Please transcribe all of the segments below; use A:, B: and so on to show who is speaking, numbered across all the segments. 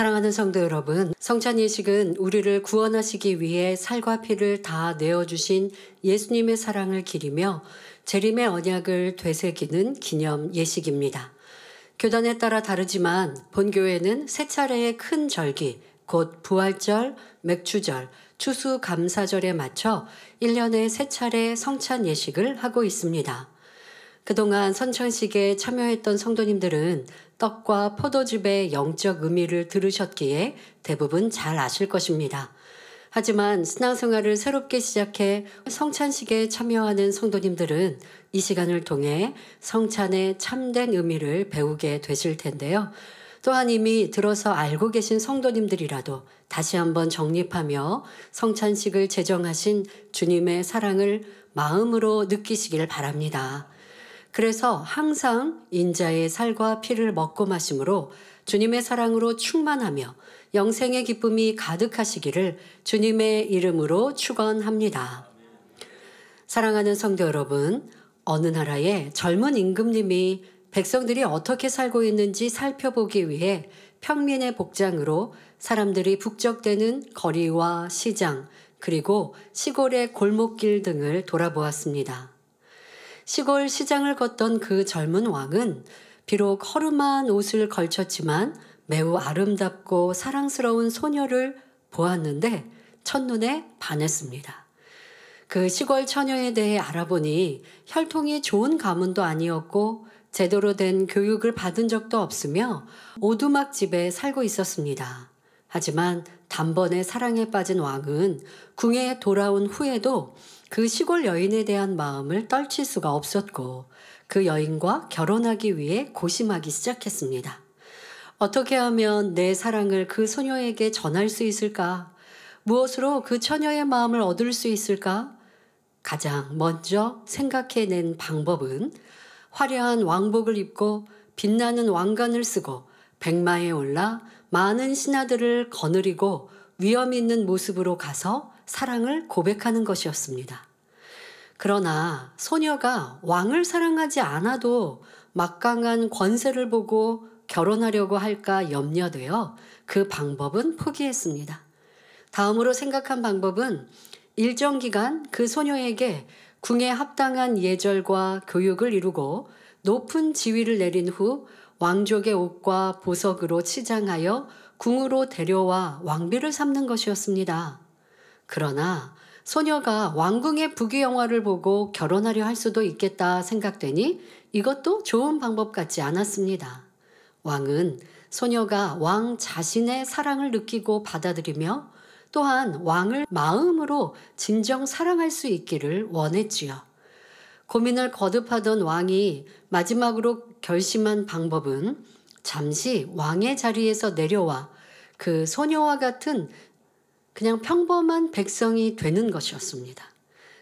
A: 사랑하는 성도 여러분, 성찬 예식은 우리를 구원하시기 위해 살과 피를 다 내어주신 예수님의 사랑을 기리며 재림의 언약을 되새기는 기념 예식입니다. 교단에 따라 다르지만 본교회는 세 차례의 큰 절기, 곧 부활절, 맥주절, 추수감사절에 맞춰 1년에 세 차례 성찬 예식을 하고 있습니다. 그동안 선천식에 참여했던 성도님들은 떡과 포도즙의 영적 의미를 들으셨기에 대부분 잘 아실 것입니다. 하지만 신앙생활을 새롭게 시작해 성찬식에 참여하는 성도님들은 이 시간을 통해 성찬의 참된 의미를 배우게 되실 텐데요. 또한 이미 들어서 알고 계신 성도님들이라도 다시 한번 정립하며 성찬식을 제정하신 주님의 사랑을 마음으로 느끼시길 바랍니다. 그래서 항상 인자의 살과 피를 먹고 마심으로 주님의 사랑으로 충만하며 영생의 기쁨이 가득하시기를 주님의 이름으로 축원합니다. 사랑하는 성도 여러분, 어느 나라의 젊은 임금님이 백성들이 어떻게 살고 있는지 살펴보기 위해 평민의 복장으로 사람들이 북적대는 거리와 시장, 그리고 시골의 골목길 등을 돌아보았습니다. 시골 시장을 걷던 그 젊은 왕은 비록 허름한 옷을 걸쳤지만 매우 아름답고 사랑스러운 소녀를 보았는데 첫눈에 반했습니다. 그 시골 처녀에 대해 알아보니 혈통이 좋은 가문도 아니었고 제대로 된 교육을 받은 적도 없으며 오두막집에 살고 있었습니다. 하지만 단번에 사랑에 빠진 왕은 궁에 돌아온 후에도 그 시골 여인에 대한 마음을 떨칠 수가 없었고 그 여인과 결혼하기 위해 고심하기 시작했습니다. 어떻게 하면 내 사랑을 그 소녀에게 전할 수 있을까? 무엇으로 그 처녀의 마음을 얻을 수 있을까? 가장 먼저 생각해낸 방법은 화려한 왕복을 입고 빛나는 왕관을 쓰고 백마에 올라 많은 신하들을 거느리고 위험 있는 모습으로 가서 사랑을 고백하는 것이었습니다. 그러나 소녀가 왕을 사랑하지 않아도 막강한 권세를 보고 결혼하려고 할까 염려되어 그 방법은 포기했습니다. 다음으로 생각한 방법은 일정 기간 그 소녀에게 궁에 합당한 예절과 교육을 이루고 높은 지위를 내린 후 왕족의 옷과 보석으로 치장하여 궁으로 데려와 왕비를 삼는 것이었습니다. 그러나 소녀가 왕궁의 부귀영화를 보고 결혼하려 할 수도 있겠다 생각되니 이것도 좋은 방법 같지 않았습니다. 왕은 소녀가 왕 자신의 사랑을 느끼고 받아들이며 또한 왕을 마음으로 진정 사랑할 수 있기를 원했지요. 고민을 거듭하던 왕이 마지막으로 결심한 방법은 잠시 왕의 자리에서 내려와 그 소녀와 같은 그냥 평범한 백성이 되는 것이었습니다.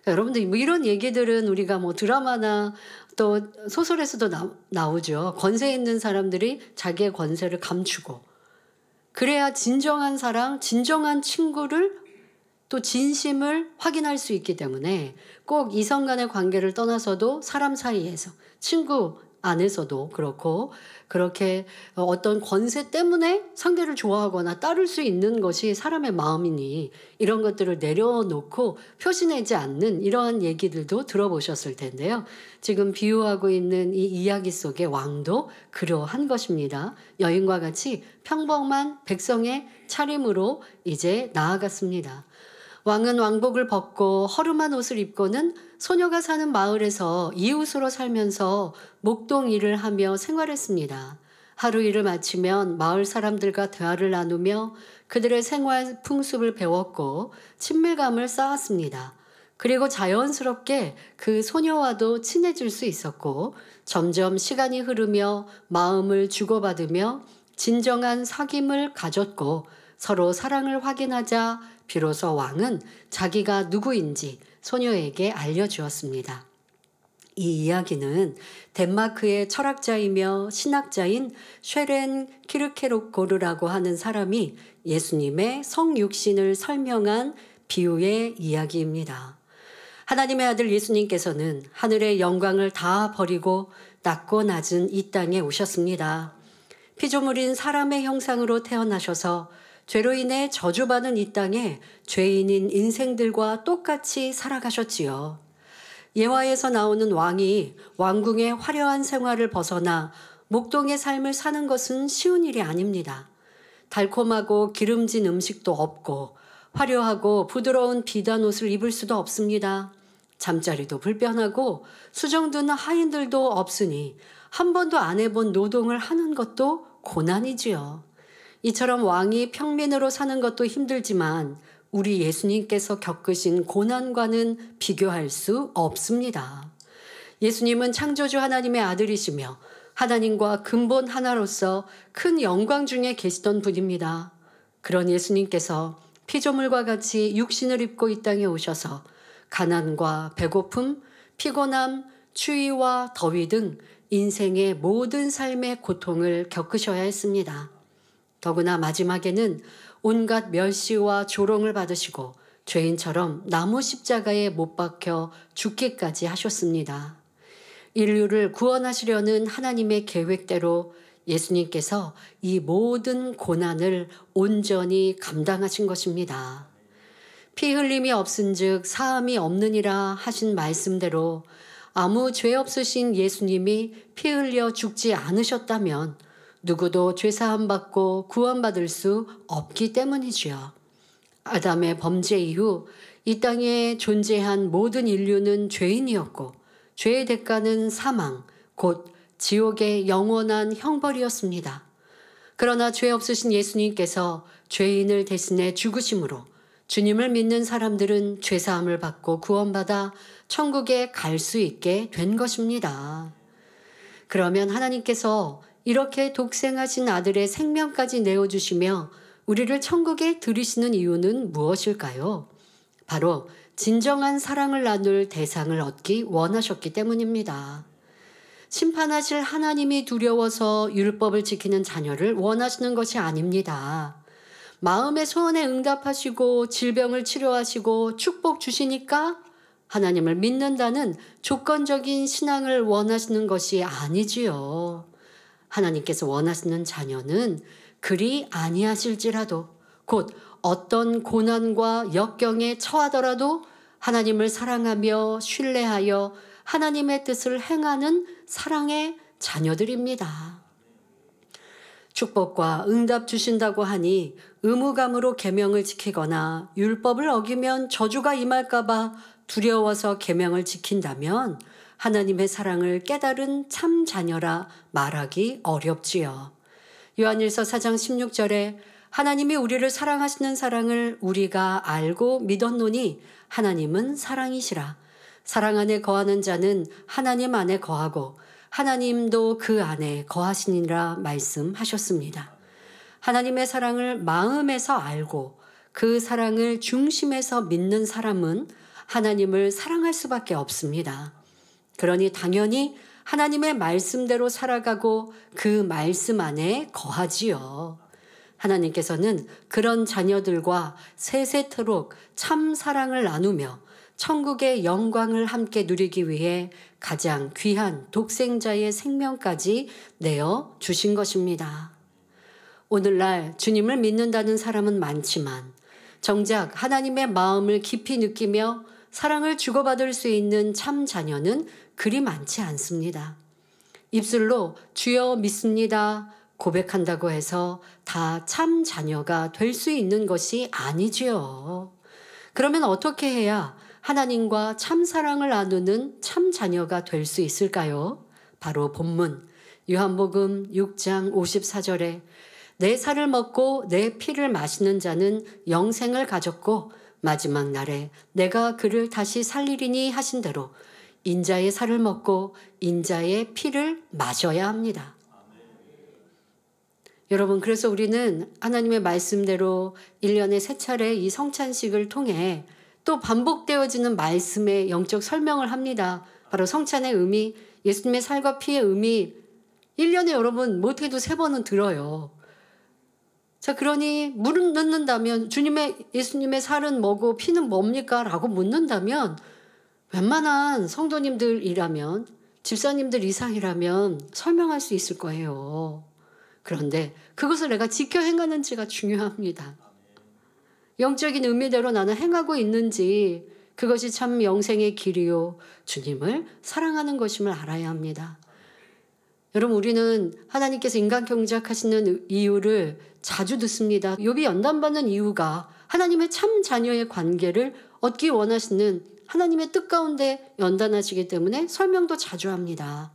A: 그러니까 여러분들 뭐 이런 얘기들은 우리가 뭐 드라마나 또 소설에서도 나오죠. 권세 있는 사람들이 자기의 권세를 감추고 그래야 진정한 사랑, 진정한 친구를 또 진심을 확인할 수 있기 때문에 꼭 이성 간의 관계를 떠나서도 사람 사이에서 친구 안에서도 그렇고 그렇게 어떤 권세 때문에 상대를 좋아하거나 따를 수 있는 것이 사람의 마음이니 이런 것들을 내려놓고 표시내지 않는 이러한 얘기들도 들어보셨을 텐데요. 지금 비유하고 있는 이 이야기 속의 왕도 그러한 것입니다. 여인과 같이 평범한 백성의 차림으로 이제 나아갔습니다. 왕은 왕복을 벗고 허름한 옷을 입고는 소녀가 사는 마을에서 이웃으로 살면서 목동 일을 하며 생활했습니다. 하루 일을 마치면 마을 사람들과 대화를 나누며 그들의 생활 풍습을 배웠고 친밀감을 쌓았습니다. 그리고 자연스럽게 그 소녀와도 친해질 수 있었고 점점 시간이 흐르며 마음을 주고받으며 진정한 사귐을 가졌고 서로 사랑을 확인하자 비로소 왕은 자기가 누구인지 소녀에게 알려주었습니다. 이 이야기는 덴마크의 철학자이며 신학자인 쉐렌 키르케로코르라고 하는 사람이 예수님의 성육신을 설명한 비유의 이야기입니다. 하나님의 아들 예수님께서는 하늘의 영광을 다 버리고 낮고 낮은 이 땅에 오셨습니다. 피조물인 사람의 형상으로 태어나셔서 죄로 인해 저주받은 이 땅에 죄인인 인생들과 똑같이 살아가셨지요. 예화에서 나오는 왕이 왕궁의 화려한 생활을 벗어나 목동의 삶을 사는 것은 쉬운 일이 아닙니다. 달콤하고 기름진 음식도 없고 화려하고 부드러운 비단 옷을 입을 수도 없습니다. 잠자리도 불편하고 수정드는 하인들도 없으니 한 번도 안 해본 노동을 하는 것도 고난이지요. 이처럼 왕이 평민으로 사는 것도 힘들지만 우리 예수님께서 겪으신 고난과는 비교할 수 없습니다. 예수님은 창조주 하나님의 아들이시며 하나님과 근본 하나로서 큰 영광 중에 계시던 분입니다. 그런 예수님께서 피조물과 같이 육신을 입고 이 땅에 오셔서 가난과 배고픔, 피곤함, 추위와 더위 등 인생의 모든 삶의 고통을 겪으셔야 했습니다. 더구나 마지막에는 온갖 멸시와 조롱을 받으시고 죄인처럼 나무 십자가에 못 박혀 죽기까지 하셨습니다. 인류를 구원하시려는 하나님의 계획대로 예수님께서 이 모든 고난을 온전히 감당하신 것입니다. 피 흘림이 없은즉 사함이 없느니라 하신 말씀대로 아무 죄 없으신 예수님이 피 흘려 죽지 않으셨다면 누구도 죄사함 받고 구원받을 수 없기 때문이지요. 아담의 범죄 이후 이 땅에 존재한 모든 인류는 죄인이었고 죄의 대가는 사망, 곧 지옥의 영원한 형벌이었습니다. 그러나 죄 없으신 예수님께서 죄인을 대신해 죽으심으로 주님을 믿는 사람들은 죄사함을 받고 구원받아 천국에 갈 수 있게 된 것입니다. 그러면 하나님께서 이렇게 독생하신 아들의 생명까지 내어주시며 우리를 천국에 들이시는 이유는 무엇일까요? 바로 진정한 사랑을 나눌 대상을 얻기 원하셨기 때문입니다. 심판하실 하나님이 두려워서 율법을 지키는 자녀를 원하시는 것이 아닙니다. 마음의 소원에 응답하시고 질병을 치료하시고 축복 주시니까 하나님을 믿는다는 조건적인 신앙을 원하시는 것이 아니지요. 하나님께서 원하시는 자녀는 그리 아니하실지라도 곧 어떤 고난과 역경에 처하더라도 하나님을 사랑하며 신뢰하여 하나님의 뜻을 행하는 사랑의 자녀들입니다. 축복과 응답 주신다고 하니 의무감으로 계명을 지키거나 율법을 어기면 저주가 임할까 봐 두려워서 계명을 지킨다면 하나님의 사랑을 깨달은 참 자녀라 말하기 어렵지요. 요한일서 4장 16절에 하나님이 우리를 사랑하시는 사랑을 우리가 알고 믿었노니 하나님은 사랑이시라. 사랑 안에 거하는 자는 하나님 안에 거하고 하나님도 그 안에 거하시니라 말씀하셨습니다. 하나님의 사랑을 마음에서 알고 그 사랑을 중심에서 믿는 사람은 하나님을 사랑할 수밖에 없습니다. 그러니 당연히 하나님의 말씀대로 살아가고 그 말씀 안에 거하지요. 하나님께서는 그런 자녀들과 세세토록 참 사랑을 나누며 천국의 영광을 함께 누리기 위해 가장 귀한 독생자의 생명까지 내어 주신 것입니다. 오늘날 주님을 믿는다는 사람은 많지만 정작 하나님의 마음을 깊이 느끼며 사랑을 주고받을 수 있는 참 자녀는 그리 많지 않습니다. 입술로 주여 믿습니다 고백한다고 해서 다 참 자녀가 될 수 있는 것이 아니지요. 그러면 어떻게 해야 하나님과 참 사랑을 나누는 참 자녀가 될 수 있을까요? 바로 본문 요한복음 6장 54절에 내 살을 먹고 내 피를 마시는 자는 영생을 가졌고 마지막 날에 내가 그를 다시 살리리니 하신 대로 인자의 살을 먹고 인자의 피를 마셔야 합니다. 여러분, 그래서 우리는 하나님의 말씀대로 1년에 3차례 이 성찬식을 통해 또 반복되어지는 말씀의 영적 설명을 합니다. 바로 성찬의 의미, 예수님의 살과 피의 의미 1년에 여러분 못해도 3번은 들어요. 자, 그러니 묻는다면 예수님의 살은 뭐고 피는 뭡니까? 라고 묻는다면 웬만한 성도님들이라면 집사님들 이상이라면 설명할 수 있을 거예요. 그런데 그것을 내가 지켜 행하는지가 중요합니다. 영적인 의미대로 나는 행하고 있는지, 그것이 참 영생의 길이요 주님을 사랑하는 것임을 알아야 합니다. 여러분, 우리는 하나님께서 인간 경작하시는 이유를 자주 듣습니다. 욥이 연단받는 이유가 하나님의 참 자녀의 관계를 얻기 원하시는 하나님의 뜻 가운데 연단하시기 때문에 설명도 자주 합니다.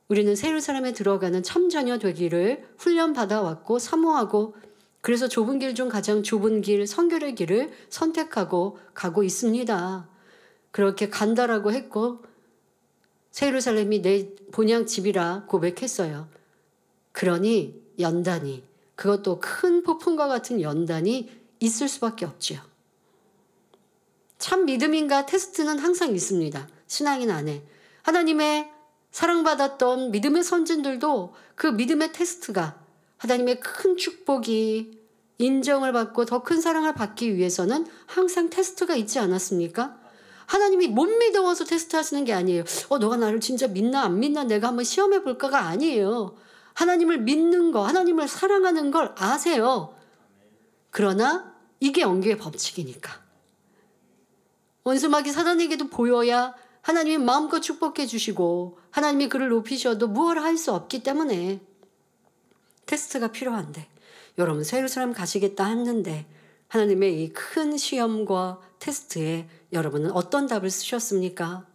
A: 우리는 새 예루살렘에 들어가는 참 자녀 되기를 훈련받아왔고 사모하고, 그래서 좁은 길 중 가장 좁은 길, 성결의 길을 선택하고 가고 있습니다. 그렇게 간다라고 했고 새 예루살렘이 내 본향집이라 고백했어요. 그러니 연단이, 그것도 큰 폭풍과 같은 연단이 있을 수밖에 없지요. 참 믿음인가 테스트는 항상 있습니다. 신앙인 안에. 하나님의 사랑받았던 믿음의 선진들도 그 믿음의 테스트가, 하나님의 큰 축복이 인정을 받고 더 큰 사랑을 받기 위해서는 항상 테스트가 있지 않았습니까? 하나님이 못 믿어서 테스트하시는 게 아니에요. 너가 나를 진짜 믿나 안 믿나 내가 한번 시험해 볼까가 아니에요. 하나님을 믿는 거, 하나님을 사랑하는 걸 아세요. 그러나 이게 영계의 법칙이니까. 원수마귀 사단에게도 보여야 하나님이 마음껏 축복해 주시고 하나님이 그를 높이셔도 무엇을 할 수 없기 때문에 테스트가 필요한데, 여러분 새 예루살렘 가시겠다 했는데 하나님의 이 큰 시험과 테스트에 여러분은 어떤 답을 쓰셨습니까?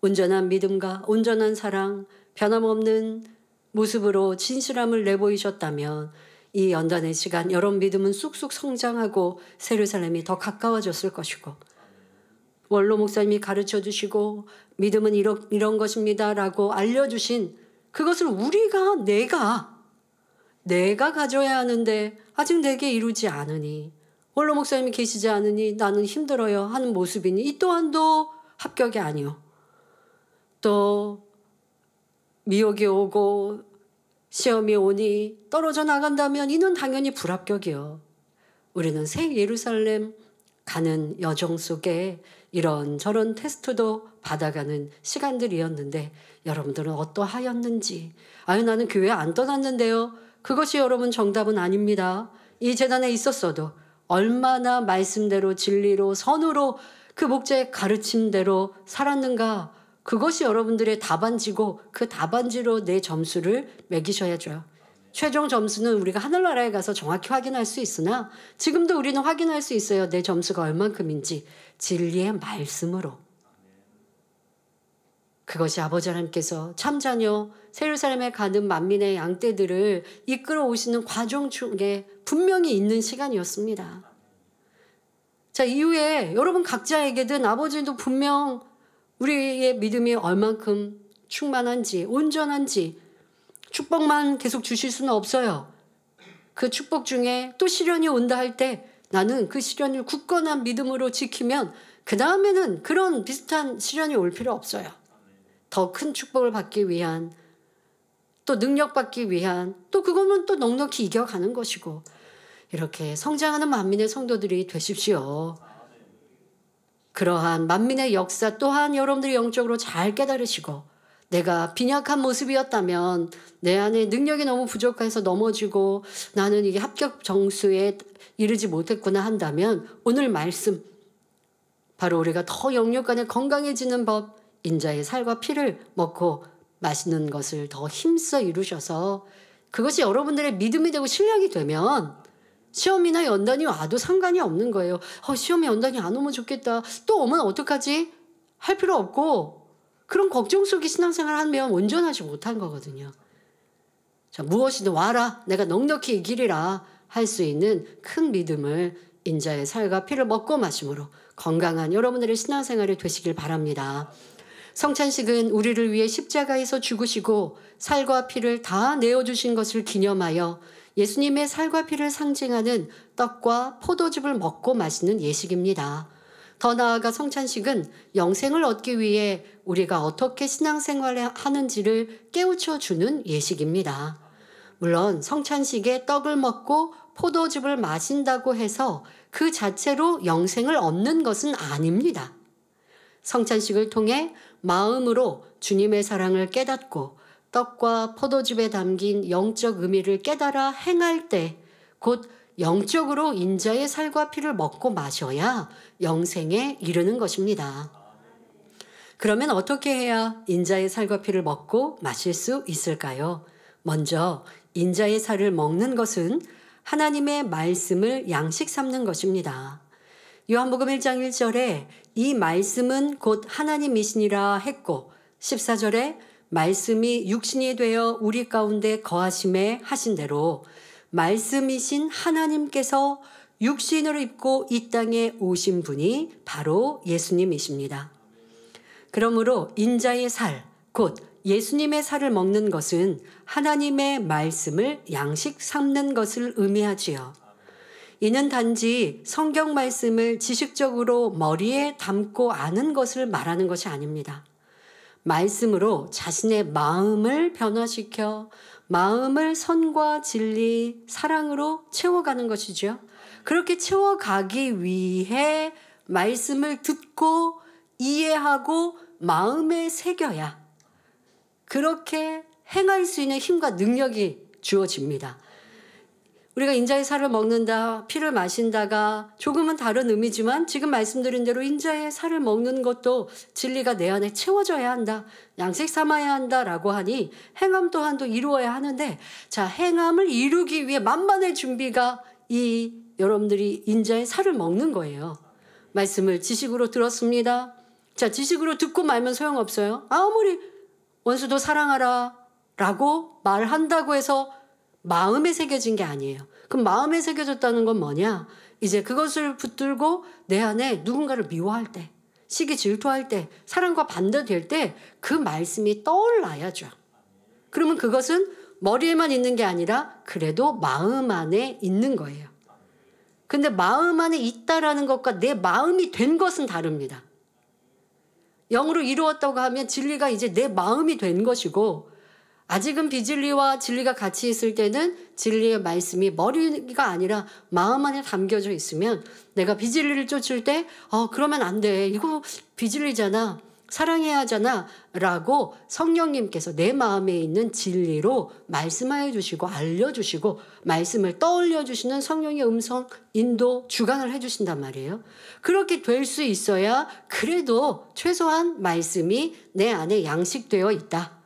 A: 온전한 믿음과 온전한 사랑, 변함없는 모습으로 진실함을 내보이셨다면 이 연단의 시간 여러분 믿음은 쑥쑥 성장하고 새 예루살렘이 더 가까워졌을 것이고, 원로 목사님이 가르쳐 주시고 믿음은 이런 것입니다 라고 알려주신 그것을 우리가 내가 가져야 하는데 아직 내게 이루지 않으니, 원로 목사님이 계시지 않으니 나는 힘들어요 하는 모습이니 이 또한도 합격이 아니요. 또 미혹이 오고 시험이 오니 떨어져 나간다면 이는 당연히 불합격이요. 우리는 새 예루살렘 가는 여정 속에 이런저런 테스트도 받아가는 시간들이었는데 여러분들은 어떠하였는지. 나는 교회 안 떠났는데요. 그것이 여러분 정답은 아닙니다. 이 재단에 있었어도 얼마나 말씀대로 진리로 선으로 그 목자의 가르침대로 살았는가, 그것이 여러분들의 답안지고 그 답안지로 내 점수를 매기셔야죠. 최종 점수는 우리가 하늘나라에 가서 정확히 확인할 수 있으나 지금도 우리는 확인할 수 있어요. 내 점수가 얼만큼인지 진리의 말씀으로. 그것이 아버지 하나님께서 참자녀 새 예루살렘에 가는 만민의 양떼들을 이끌어 오시는 과정 중에 분명히 있는 시간이었습니다. 자, 이후에 여러분 각자에게든 아버지도 분명 우리의 믿음이 얼만큼 충만한지 온전한지, 축복만 계속 주실 수는 없어요. 그 축복 중에 또 시련이 온다 할 때 나는 그 시련을 굳건한 믿음으로 지키면 그 다음에는 그런 비슷한 시련이 올 필요 없어요. 더 큰 축복을 받기 위한, 또 능력 받기 위한, 또 그거는 또 넉넉히 이겨가는 것이고, 이렇게 성장하는 만민의 성도들이 되십시오. 그러한 만민의 역사 또한 여러분들이 영적으로 잘 깨달으시고, 내가 빈약한 모습이었다면 내 안에 능력이 너무 부족해서 넘어지고 나는 이게 합격 점수에 이르지 못했구나 한다면 오늘 말씀, 바로 우리가 더 영육 간에 건강해지는 법, 인자의 살과 피를 먹고 맛있는 것을 더 힘써 이루셔서 그것이 여러분들의 믿음이 되고 실력이 되면 시험이나 연단이 와도 상관이 없는 거예요. 시험에 연단이 안 오면 좋겠다. 또 오면 어떡하지? 할 필요 없고, 그런 걱정 속에 신앙생활 하면 온전하지 못한 거거든요. 자, 무엇이든 와라. 내가 넉넉히 이기리라 할 수 있는 큰 믿음을 인자의 살과 피를 먹고 마심으로 건강한 여러분들의 신앙생활이 되시길 바랍니다. 성찬식은 우리를 위해 십자가에서 죽으시고 살과 피를 다 내어주신 것을 기념하여 예수님의 살과 피를 상징하는 떡과 포도즙을 먹고 마시는 예식입니다. 더 나아가 성찬식은 영생을 얻기 위해 우리가 어떻게 신앙생활을 하는지를 깨우쳐주는 예식입니다. 물론 성찬식에 떡을 먹고 포도즙을 마신다고 해서 그 자체로 영생을 얻는 것은 아닙니다. 성찬식을 통해 마음으로 주님의 사랑을 깨닫고 떡과 포도즙에 담긴 영적 의미를 깨달아 행할 때 곧 영적으로 인자의 살과 피를 먹고 마셔야 영생에 이르는 것입니다. 그러면 어떻게 해야 인자의 살과 피를 먹고 마실 수 있을까요? 먼저 인자의 살을 먹는 것은 하나님의 말씀을 양식 삼는 것입니다. 요한복음 1장 1절에 이 말씀은 곧 하나님이시니라 했고 14절에 말씀이 육신이 되어 우리 가운데 거하심에 하신 대로 말씀이신 하나님께서 육신을 입고 이 땅에 오신 분이 바로 예수님이십니다. 그러므로 인자의 살, 곧 예수님의 살을 먹는 것은 하나님의 말씀을 양식 삼는 것을 의미하지요. 이는 단지 성경 말씀을 지식적으로 머리에 담고 아는 것을 말하는 것이 아닙니다. 말씀으로 자신의 마음을 변화시켜 마음을 선과 진리, 사랑으로 채워가는 것이죠. 그렇게 채워가기 위해 말씀을 듣고 이해하고 마음에 새겨야 그렇게 행할 수 있는 힘과 능력이 주어집니다. 우리가 인자의 살을 먹는다, 피를 마신다가 조금은 다른 의미지만 지금 말씀드린 대로 인자의 살을 먹는 것도 진리가 내 안에 채워져야 한다, 양식 삼아야 한다라고 하니 행함 또한도 이루어야 하는데, 자, 행함을 이루기 위해 만반의 준비가 이 여러분들이 인자의 살을 먹는 거예요. 말씀을 지식으로 들었습니다. 자, 지식으로 듣고 말면 소용없어요. 아무리 원수도 사랑하라 라고 말한다고 해서 마음에 새겨진 게 아니에요. 그럼 마음에 새겨졌다는 건 뭐냐? 이제 그것을 붙들고 내 안에 누군가를 미워할 때, 시기 질투할 때, 사랑과 반대될 때 그 말씀이 떠올라야죠. 그러면 그것은 머리에만 있는 게 아니라 그래도 마음 안에 있는 거예요. 근데 마음 안에 있다라는 것과 내 마음이 된 것은 다릅니다. 영으로 이루었다고 하면 진리가 이제 내 마음이 된 것이고, 아직은 비진리와 진리가 같이 있을 때는 진리의 말씀이 머리가 아니라 마음 안에 담겨져 있으면 내가 비진리를 쫓을 때 그러면 안 돼. 이거 비진리잖아. 사랑해야 하잖아. 라고 성령님께서 내 마음에 있는 진리로 말씀하여 주시고 알려주시고 말씀을 떠올려 주시는 성령의 음성, 인도, 주관을 해주신단 말이에요. 그렇게 될 수 있어야 그래도 최소한 말씀이 내 안에 양식되어 있다.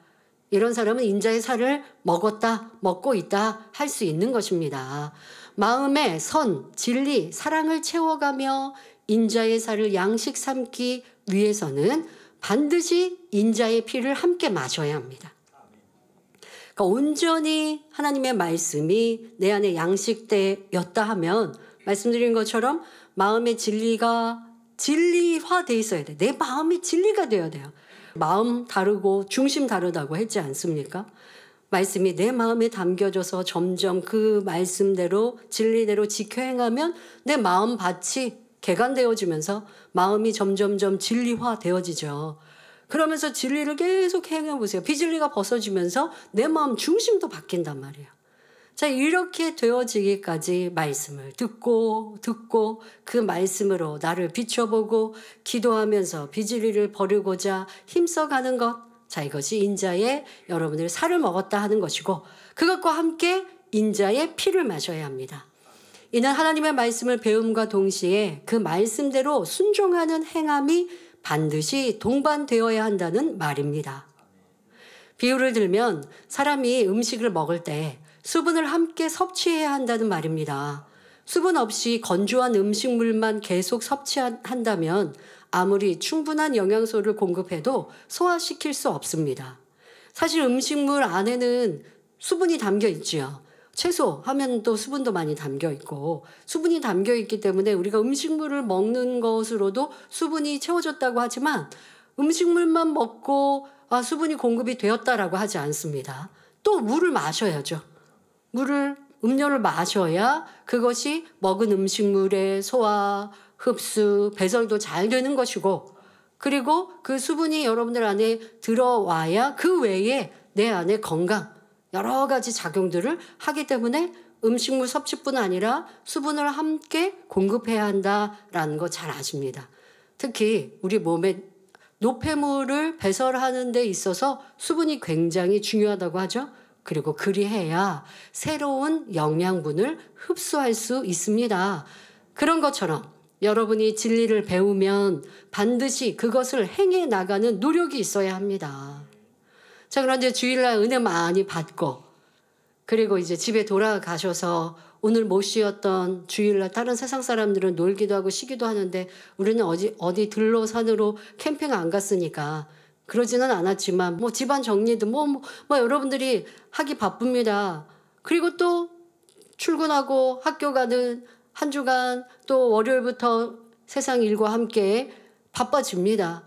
A: 이런 사람은 인자의 살을 먹었다, 먹고 있다 할 수 있는 것입니다. 마음에 선, 진리, 사랑을 채워가며 인자의 살을 양식 삼기 위해서는 반드시 인자의 피를 함께 마셔야 합니다. 그러니까 온전히 하나님의 말씀이 내 안에 양식되었다 하면 말씀드린 것처럼 마음의 진리가 진리화되어 있어야 돼. 내 마음이 진리가 되어야 돼요. 마음 다르고 중심 다르다고 했지 않습니까? 말씀이 내 마음에 담겨져서 점점 그 말씀대로 진리대로 지켜 행하면 내 마음 밭이 개간되어지면서 마음이 점점점 진리화되어지죠. 그러면서 진리를 계속 행해보세요. 비진리가 벗어지면서 내 마음 중심도 바뀐단 말이에요. 자, 이렇게 되어지기까지 말씀을 듣고 그 말씀으로 나를 비춰보고 기도하면서 비진리를 버리고자 힘써가는 것. 자, 이것이 인자의 여러분들 살을 먹었다 하는 것이고 그것과 함께 인자의 피를 마셔야 합니다. 이는 하나님의 말씀을 배움과 동시에 그 말씀대로 순종하는 행함이 반드시 동반되어야 한다는 말입니다. 비유를 들면 사람이 음식을 먹을 때 수분을 함께 섭취해야 한다는 말입니다. 수분 없이 건조한 음식물만 계속 섭취한다면 아무리 충분한 영양소를 공급해도 소화시킬 수 없습니다. 사실 음식물 안에는 수분이 담겨 있지요. 채소 하면 또 수분도 많이 담겨 있고 수분이 담겨 있기 때문에 우리가 음식물을 먹는 것으로도 수분이 채워졌다고 하지만 음식물만 먹고 수분이 공급이 되었다라고 하지 않습니다. 또 물을 마셔야죠. 음료를 마셔야 그것이 먹은 음식물의 소화, 흡수, 배설도 잘 되는 것이고 그리고 그 수분이 여러분들 안에 들어와야 그 외에 내 안에 건강, 여러 가지 작용들을 하기 때문에 음식물 섭취뿐 아니라 수분을 함께 공급해야 한다라는 거 잘 아십니다. 특히 우리 몸에 노폐물을 배설하는 데 있어서 수분이 굉장히 중요하다고 하죠. 그리고 그리해야 새로운 영양분을 흡수할 수 있습니다. 그런 것처럼 여러분이 진리를 배우면 반드시 그것을 행해 나가는 노력이 있어야 합니다. 자, 그런데 주일날 은혜 많이 받고 그리고 이제 집에 돌아가셔서 오늘 못 쉬었던 주일날 다른 세상 사람들은 놀기도 하고 쉬기도 하는데 우리는 어디 들로 산으로 캠핑 안 갔으니까 그러지는 않았지만 뭐 집안 정리도 뭐 여러분들이 하기 바쁩니다. 그리고 또 출근하고 학교 가는 한 주간 또 월요일부터 세상 일과 함께 바빠집니다.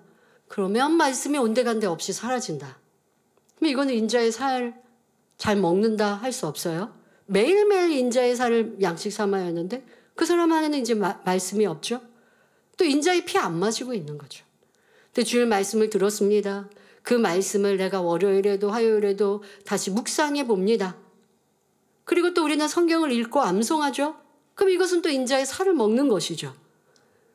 A: 그러면 말씀이 온데간데 없이 사라진다. 그럼 이거는 인자의 살 잘 먹는다 할 수 없어요. 매일매일 인자의 살을 양식 삼아야 하는데 그 사람 안에는 이제 말씀이 없죠. 또 인자의 피 안 마시고 있는 거죠. 근데 주일 말씀을 들었습니다. 그 말씀을 내가 월요일에도 화요일에도 다시 묵상해 봅니다. 그리고 또 우리는 성경을 읽고 암송하죠. 그럼 이것은 또 인자의 살을 먹는 것이죠.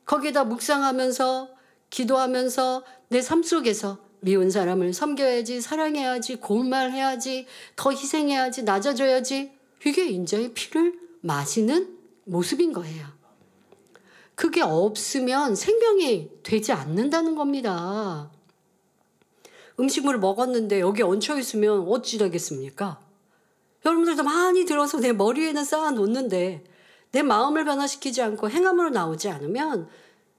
A: 거기에다 묵상하면서 기도하면서 내 삶 속에서 미운 사람을 섬겨야지, 사랑해야지, 고운 말 해야지, 더 희생해야지, 낮아져야지. 이게 인자의 피를 마시는 모습인 거예요. 그게 없으면 생명이 되지 않는다는 겁니다. 음식물을 먹었는데 여기 얹혀 있으면 어찌 되겠습니까? 여러분들도 많이 들어서 내 머리에는 쌓아 놓는데 내 마음을 변화시키지 않고 행함으로 나오지 않으면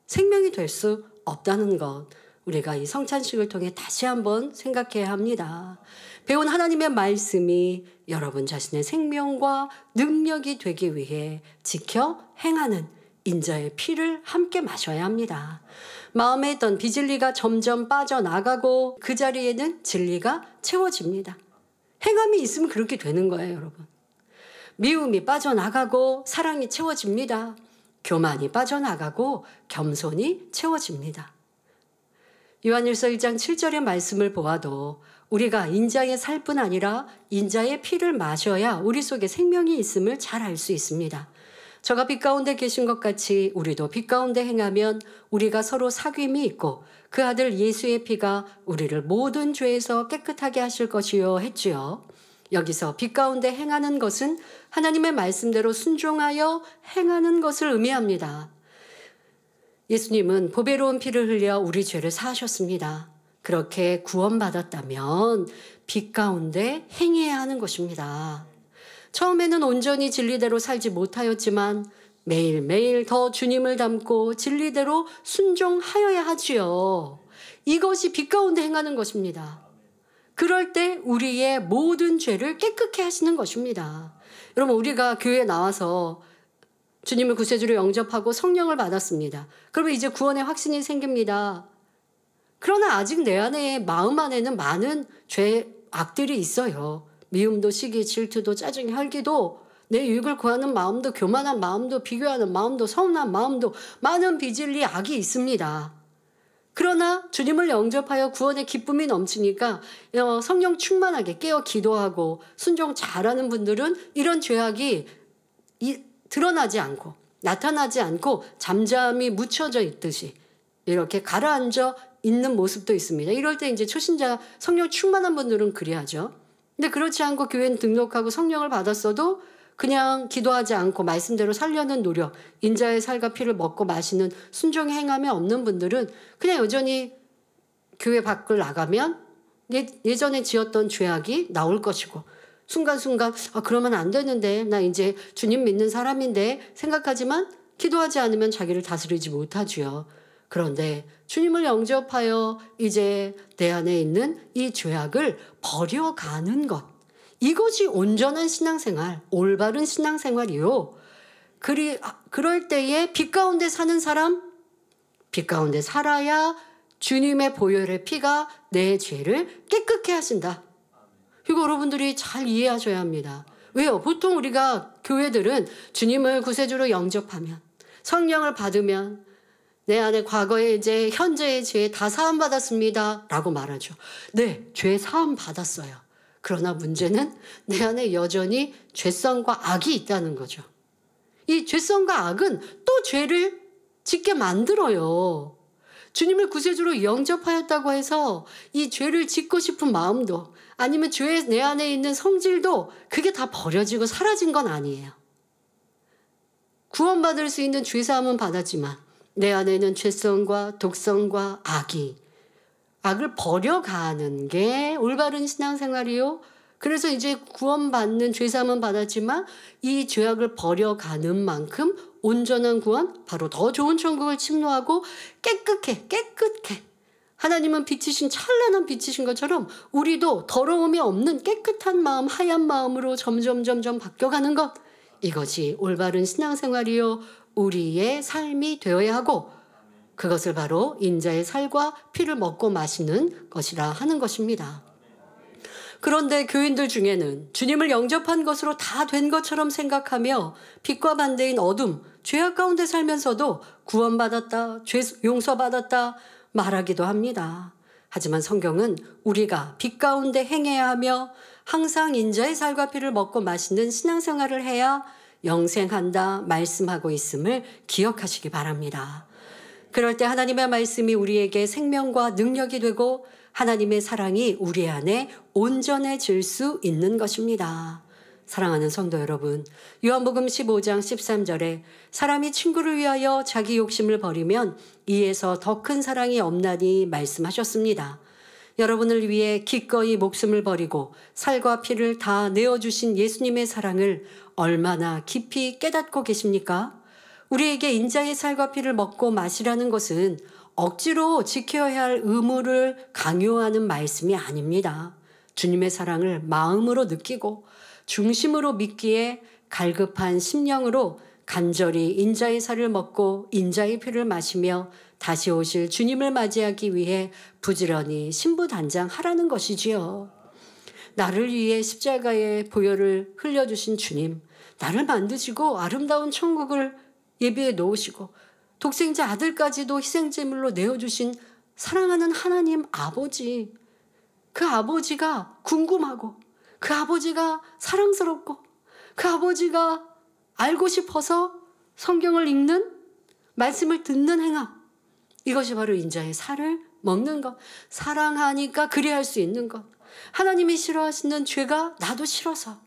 A: 생명이 될 수 없다는 것. 우리가 이 성찬식을 통해 다시 한번 생각해야 합니다. 배운 하나님의 말씀이 여러분 자신의 생명과 능력이 되기 위해 지켜 행하는 인자의 피를 함께 마셔야 합니다. 마음에 있던 비진리가 점점 빠져나가고 그 자리에는 진리가 채워집니다. 행함이 있으면 그렇게 되는 거예요, 여러분. 미움이 빠져나가고 사랑이 채워집니다. 교만이 빠져나가고 겸손이 채워집니다. 요한일서 1장 7절의 말씀을 보아도 우리가 인자의 살 뿐 아니라 인자의 피를 마셔야 우리 속에 생명이 있음을 잘 알 수 있습니다. 저가 빛 가운데 계신 것 같이 우리도 빛 가운데 행하면 우리가 서로 사귐이 있고 그 아들 예수의 피가 우리를 모든 죄에서 깨끗하게 하실 것이요 했지요. 여기서 빛 가운데 행하는 것은 하나님의 말씀대로 순종하여 행하는 것을 의미합니다. 예수님은 보배로운 피를 흘려 우리 죄를 사하셨습니다. 그렇게 구원받았다면 빛 가운데 행해야 하는 것입니다. 처음에는 온전히 진리대로 살지 못하였지만 매일매일 더 주님을 닮고 진리대로 순종하여야 하지요. 이것이 빛 가운데 행하는 것입니다. 그럴 때 우리의 모든 죄를 깨끗게 하시는 것입니다. 여러분, 우리가 교회에 나와서 주님을 구세주로 영접하고 성령을 받았습니다. 그러면 이제 구원의 확신이 생깁니다. 그러나 아직 내 안에 마음 안에는 많은 죄악들이 있어요. 미움도 시기, 질투도 짜증, 혈기도 내 유익을 구하는 마음도 교만한 마음도 비교하는 마음도 서운한 마음도 많은 비진리 악이 있습니다. 그러나 주님을 영접하여 구원의 기쁨이 넘치니까 성령 충만하게 깨어 기도하고 순종 잘하는 분들은 이런 죄악이 드러나지 않고 나타나지 않고 잠잠히 묻혀져 있듯이 이렇게 가라앉아 있는 모습도 있습니다. 이럴 때 이제 초신자 성령 충만한 분들은 그래야죠. 근데 그렇지 않고 교회는 등록하고 성령을 받았어도 그냥 기도하지 않고 말씀대로 살려는 노력, 인자의 살과 피를 먹고 마시는 순종의 행함이 없는 분들은 그냥 여전히 교회 밖을 나가면 예전에 지었던 죄악이 나올 것이고 순간순간 그러면 안 되는데 나 이제 주님 믿는 사람인데 생각하지만 기도하지 않으면 자기를 다스리지 못하지요. 그런데 주님을 영접하여 이제 내 안에 있는 이 죄악을 버려가는 것, 이것이 온전한 신앙생활, 올바른 신앙생활이요. 그럴 때에 빛 가운데 사는 사람, 빛 가운데 살아야 주님의 보혈의 피가 내 죄를 깨끗게 하신다. 이거 여러분들이 잘 이해하셔야 합니다. 왜요? 보통 우리가 교회들은 주님을 구세주로 영접하면 성령을 받으면 내 안에 과거에 이제 현재의 죄 다 사함 받았습니다 라고 말하죠. 네, 죄 사함 받았어요. 그러나 문제는 내 안에 여전히 죄성과 악이 있다는 거죠. 이 죄성과 악은 또 죄를 짓게 만들어요. 주님을 구세주로 영접하였다고 해서 이 죄를 짓고 싶은 마음도 아니면 죄의 내 안에 있는 성질도 그게 다 버려지고 사라진 건 아니에요. 구원받을 수 있는 죄사함은 받았지만 내 안에는 죄성과 독성과 악을 버려가는 게 올바른 신앙생활이요. 그래서 이제 구원받는 죄사함은 받았지만 이 죄악을 버려가는 만큼 온전한 구원, 바로 더 좋은 천국을 침노하고 깨끗해. 하나님은 빛이신 찬란한 빛이신 것처럼 우리도 더러움이 없는 깨끗한 마음, 하얀 마음으로 점점 바뀌어가는 것. 이것이 올바른 신앙생활이요. 우리의 삶이 되어야 하고 그것을 바로 인자의 살과 피를 먹고 마시는 것이라 하는 것입니다. 그런데 교인들 중에는 주님을 영접한 것으로 다 된 것처럼 생각하며 빛과 반대인 어둠, 죄악 가운데 살면서도 구원받았다, 죄 용서받았다 말하기도 합니다. 하지만 성경은 우리가 빛 가운데 행해야 하며 항상 인자의 살과 피를 먹고 마시는 신앙생활을 해야 영생한다 말씀하고 있음을 기억하시기 바랍니다. 그럴 때 하나님의 말씀이 우리에게 생명과 능력이 되고 하나님의 사랑이 우리 안에 온전해질 수 있는 것입니다. 사랑하는 성도 여러분, 요한복음 15장 13절에 사람이 친구를 위하여 자기 욕심을 버리면 이에서 더 큰 사랑이 없나니 말씀하셨습니다. 여러분을 위해 기꺼이 목숨을 버리고 살과 피를 다 내어주신 예수님의 사랑을 얼마나 깊이 깨닫고 계십니까? 우리에게 인자의 살과 피를 먹고 마시라는 것은 억지로 지켜야 할 의무를 강요하는 말씀이 아닙니다. 주님의 사랑을 마음으로 느끼고 중심으로 믿기에 갈급한 심령으로 간절히 인자의 살을 먹고 인자의 피를 마시며 다시 오실 주님을 맞이하기 위해 부지런히 신부단장하라는 것이지요. 나를 위해 십자가의 보혈을 흘려주신 주님, 나를 만드시고 아름다운 천국을 예비해 놓으시고 독생자 아들까지도 희생제물로 내어주신 사랑하는 하나님 아버지, 그 아버지가 궁금하고 그 아버지가 사랑스럽고 그 아버지가 알고 싶어서 성경을 읽는, 말씀을 듣는 행함, 이것이 바로 인자의 살을 먹는 것, 사랑하니까 그리할 수 있는 것. 하나님이 싫어하시는 죄가 나도 싫어서,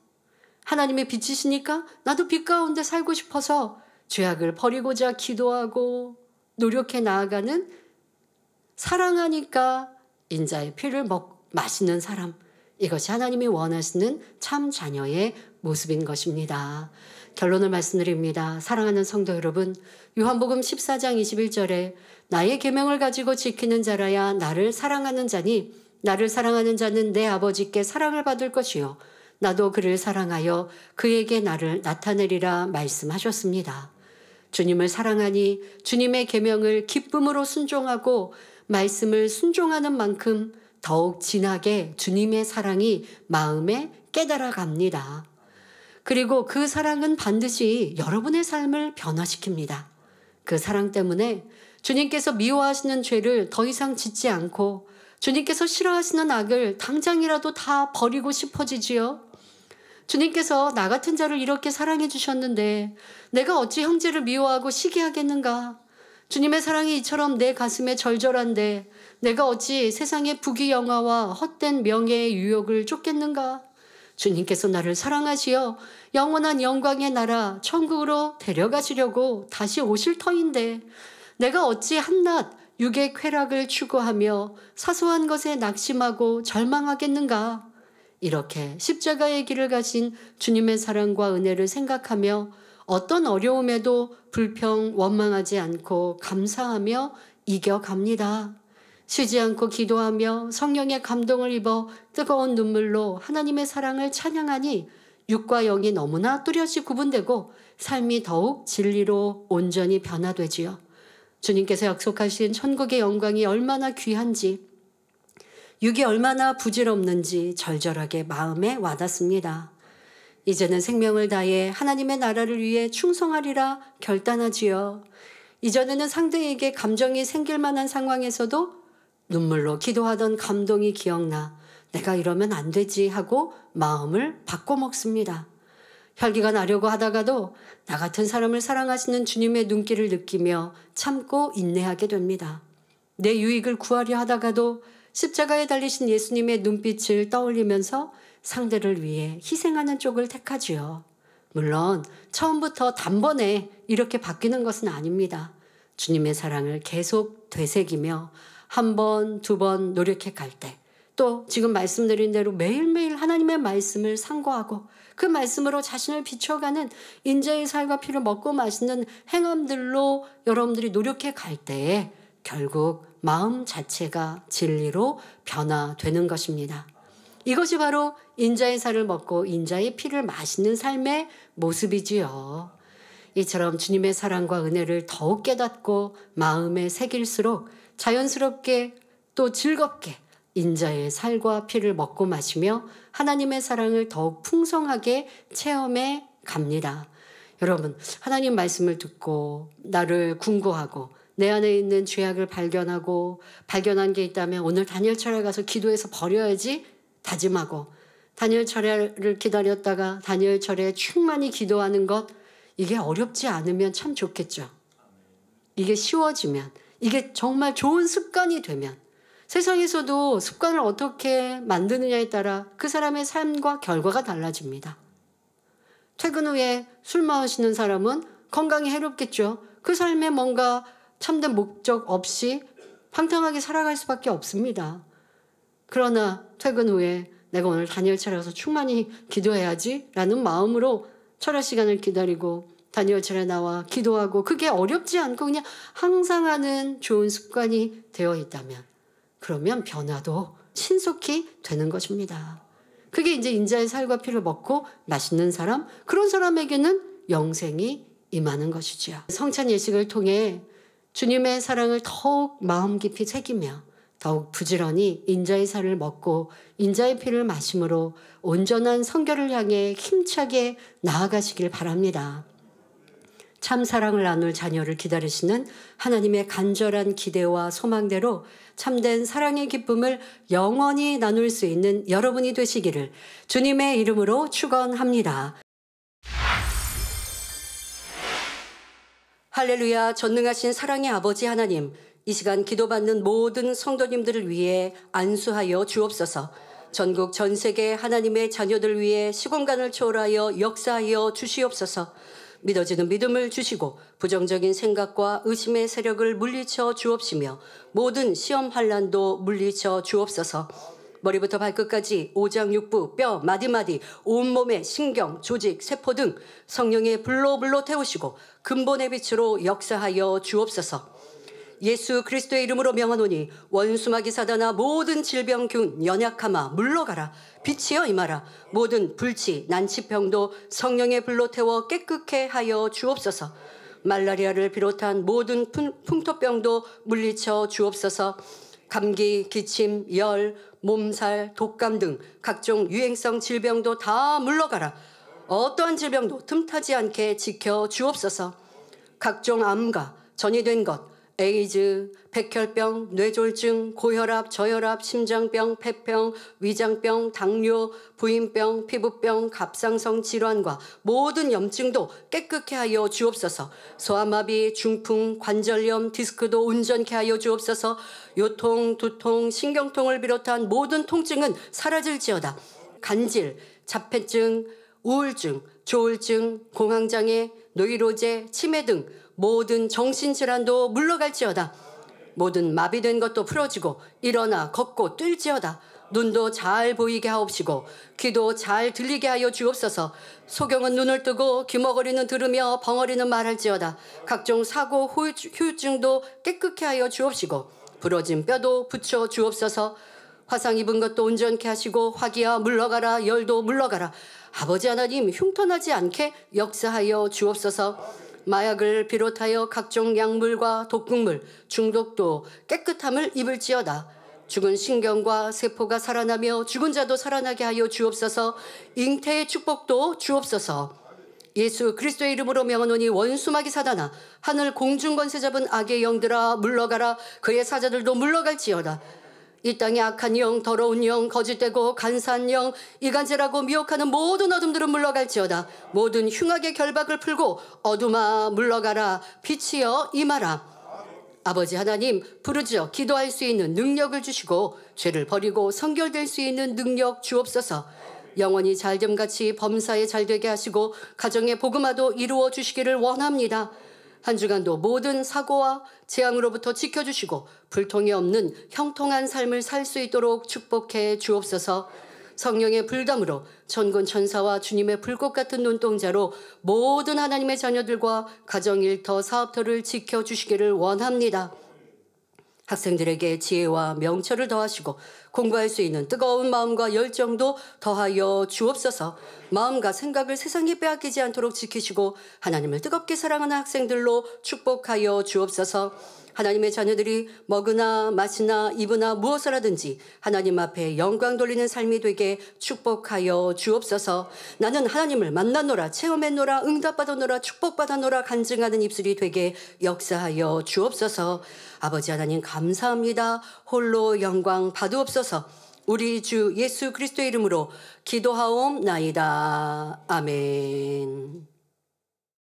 A: 하나님의 빛이시니까 나도 빛 가운데 살고 싶어서 죄악을 버리고자 기도하고 노력해 나아가는, 사랑하니까 인자의 피를 마시는 사람, 이것이 하나님이 원하시는 참 자녀의 모습인 것입니다. 결론을 말씀드립니다. 사랑하는 성도 여러분, 요한복음 14장 21절에 나의 계명을 가지고 지키는 자라야 나를 사랑하는 자니 나를 사랑하는 자는 내 아버지께 사랑을 받을 것이요 나도 그를 사랑하여 그에게 나를 나타내리라 말씀하셨습니다. 주님을 사랑하니 주님의 계명을 기쁨으로 순종하고 말씀을 순종하는 만큼 더욱 진하게 주님의 사랑이 마음에 깨달아 갑니다. 그리고 그 사랑은 반드시 여러분의 삶을 변화시킵니다. 그 사랑 때문에 주님께서 미워하시는 죄를 더 이상 짓지 않고 주님께서 싫어하시는 악을 당장이라도 다 버리고 싶어지지요. 주님께서 나 같은 자를 이렇게 사랑해 주셨는데 내가 어찌 형제를 미워하고 시기하겠는가? 주님의 사랑이 이처럼 내 가슴에 절절한데 내가 어찌 세상의 부귀영화와 헛된 명예의 유혹을 쫓겠는가? 주님께서 나를 사랑하시어 영원한 영광의 나라 천국으로 데려가시려고 다시 오실 터인데 내가 어찌 한낱 육의 쾌락을 추구하며 사소한 것에 낙심하고 절망하겠는가? 이렇게 십자가의 길을 가신 주님의 사랑과 은혜를 생각하며 어떤 어려움에도 불평, 원망하지 않고 감사하며 이겨갑니다. 쉬지 않고 기도하며 성령의 감동을 입어 뜨거운 눈물로 하나님의 사랑을 찬양하니 육과 영이 너무나 뚜렷이 구분되고 삶이 더욱 진리로 온전히 변화되지요. 주님께서 약속하신 천국의 영광이 얼마나 귀한지, 육이 얼마나 부질없는지 절절하게 마음에 와닿습니다. 이제는 생명을 다해 하나님의 나라를 위해 충성하리라 결단하지요. 이전에는 상대에게 감정이 생길 만한 상황에서도 눈물로 기도하던 감동이 기억나 내가 이러면 안 되지 하고 마음을 바꿔먹습니다. 혈기가 나려고 하다가도 나 같은 사람을 사랑하시는 주님의 눈길을 느끼며 참고 인내하게 됩니다. 내 유익을 구하려 하다가도 십자가에 달리신 예수님의 눈빛을 떠올리면서 상대를 위해 희생하는 쪽을 택하지요. 물론 처음부터 단번에 이렇게 바뀌는 것은 아닙니다. 주님의 사랑을 계속 되새기며 한 번, 두 번 노력해 갈 때, 또 지금 말씀드린 대로 매일매일 하나님의 말씀을 상고하고 그 말씀으로 자신을 비춰가는 인자의 살과 피를 먹고 마시는 행함들로 여러분들이 노력해 갈 때에 결국 마음 자체가 진리로 변화되는 것입니다. 이것이 바로 인자의 살을 먹고 인자의 피를 마시는 삶의 모습이지요. 이처럼 주님의 사랑과 은혜를 더욱 깨닫고 마음에 새길수록 자연스럽게 또 즐겁게 인자의 살과 피를 먹고 마시며 하나님의 사랑을 더욱 풍성하게 체험해 갑니다. 여러분, 하나님 말씀을 듣고 나를 궁구하고 내 안에 있는 죄악을 발견하고 발견한 게 있다면 오늘 다니엘철에 가서 기도해서 버려야지 다짐하고 다니엘철을 기다렸다가 다니엘철에 충만히 기도하는 것, 이게 어렵지 않으면 참 좋겠죠. 이게 쉬워지면, 이게 정말 좋은 습관이 되면 세상에서도 습관을 어떻게 만드느냐에 따라 그 사람의 삶과 결과가 달라집니다. 퇴근 후에 술 마시는 사람은 건강에 해롭겠죠. 그 삶에 뭔가 참된 목적 없이 방탕하게 살아갈 수밖에 없습니다. 그러나 퇴근 후에 내가 오늘 다니엘철에 가서 충만히 기도해야지 라는 마음으로 철야 시간을 기다리고 다니엘철에 나와 기도하고 그게 어렵지 않고 그냥 항상 하는 좋은 습관이 되어 있다면 그러면 변화도 신속히 되는 것입니다. 그게 이제 인자의 살과 피를 먹고 마시는 사람, 그런 사람에게는 영생이 임하는 것이지요. 성찬 예식을 통해 주님의 사랑을 더욱 마음 깊이 새기며 더욱 부지런히 인자의 살을 먹고 인자의 피를 마심으로 온전한 성결을 향해 힘차게 나아가시길 바랍니다. 참 사랑을 나눌 자녀를 기다리시는 하나님의 간절한 기대와 소망대로 참된 사랑의 기쁨을 영원히 나눌 수 있는 여러분이 되시기를 주님의 이름으로 축원합니다. 할렐루야. 전능하신 사랑의 아버지 하나님, 이 시간 기도받는 모든 성도님들을 위해 안수하여 주옵소서. 전국 전 세계 하나님의 자녀들 위해 시공간을 초월하여 역사하여 주시옵소서. 믿어지는 믿음을 주시고 부정적인 생각과 의심의 세력을 물리쳐 주옵시며 모든 시험 환난도 물리쳐 주옵소서. 머리부터 발끝까지 오장육부, 뼈, 마디마디, 온몸의 신경, 조직, 세포 등 성령의 불로 태우시고 근본의 빛으로 역사하여 주옵소서. 예수 그리스도의 이름으로 명하노니 원수마귀 사단아 모든 질병균 연약함아 물러가라. 빛이여 임하라. 모든 불치 난치병도 성령의 불로 태워 깨끗게 하여 주옵소서. 말라리아를 비롯한 모든 풍토병도 물리쳐 주옵소서. 감기, 기침, 열, 몸살, 독감 등 각종 유행성 질병도 다 물러가라. 어떠한 질병도 틈타지 않게 지켜 주옵소서. 각종 암과 전이된 것, 에이즈, 백혈병, 뇌졸중, 고혈압, 저혈압, 심장병, 폐병, 위장병, 당뇨, 부인병, 피부병, 갑상선 질환과 모든 염증도 깨끗게 하여 주옵소서. 소아마비, 중풍, 관절염, 디스크도 온전케 하여 주옵소서. 요통, 두통, 신경통을 비롯한 모든 통증은 사라질지어다. 간질, 자폐증, 우울증, 조울증, 공황장애, 노이로제, 치매 등 모든 정신질환도 물러갈지어다. 모든 마비된 것도 풀어지고 일어나 걷고 뛸지어다. 눈도 잘 보이게 하옵시고 귀도 잘 들리게 하여 주옵소서. 소경은 눈을 뜨고 귀머거리는 들으며 벙어리는 말할지어다. 각종 사고 후유증도 깨끗게 하여 주옵시고 부러진 뼈도 붙여 주옵소서. 화상 입은 것도 온전케 하시고 화기야 물러가라. 열도 물러가라. 아버지 하나님 흉터나지 않게 역사하여 주옵소서. 마약을 비롯하여 각종 약물과 독극물, 중독도 깨끗함을 입을지어다. 죽은 신경과 세포가 살아나며 죽은 자도 살아나게 하여 주옵소서. 잉태의 축복도 주옵소서. 예수 그리스도의 이름으로 명하노니 원수마귀 사단아 하늘 공중권세 잡은 악의 영들아 물러가라. 그의 사자들도 물러갈지어다. 이 땅의 악한 영, 더러운 영, 거짓되고 간사한 영, 이간질하고 미혹하는 모든 어둠들은 물러갈지어다. 모든 흉악의 결박을 풀고 어둠아 물러가라. 빛이여 임하라. 아버지 하나님, 부르짖어 기도할 수 있는 능력을 주시고 죄를 버리고 성결될 수 있는 능력 주옵소서. 영원히 잘됨같이 범사에 잘되게 하시고 가정의 복음화도 이루어 주시기를 원합니다. 한 주간도 모든 사고와 재앙으로부터 지켜주시고 불통이 없는 형통한 삶을 살 수 있도록 축복해 주옵소서. 성령의 불담으로 천군 천사와 주님의 불꽃 같은 눈동자로 모든 하나님의 자녀들과 가정일터 사업터를 지켜주시기를 원합니다. 학생들에게 지혜와 명철을 더하시고 공부할 수 있는 뜨거운 마음과 열정도 더하여 주옵소서. 마음과 생각을 세상에 빼앗기지 않도록 지키시고 하나님을 뜨겁게 사랑하는 학생들로 축복하여 주옵소서. 하나님의 자녀들이 먹으나 마시나 입으나 무엇을 하든지 하나님 앞에 영광 돌리는 삶이 되게 축복하여 주옵소서. 나는 하나님을 만났노라, 체험했노라, 응답받았노라, 축복받았노라 간증하는 입술이 되게 역사하여 주옵소서. 아버지 하나님 감사합니다. 홀로 영광 받으옵소서. 우리 주 예수 그리스도의 이름으로 기도하옵나이다. 아멘.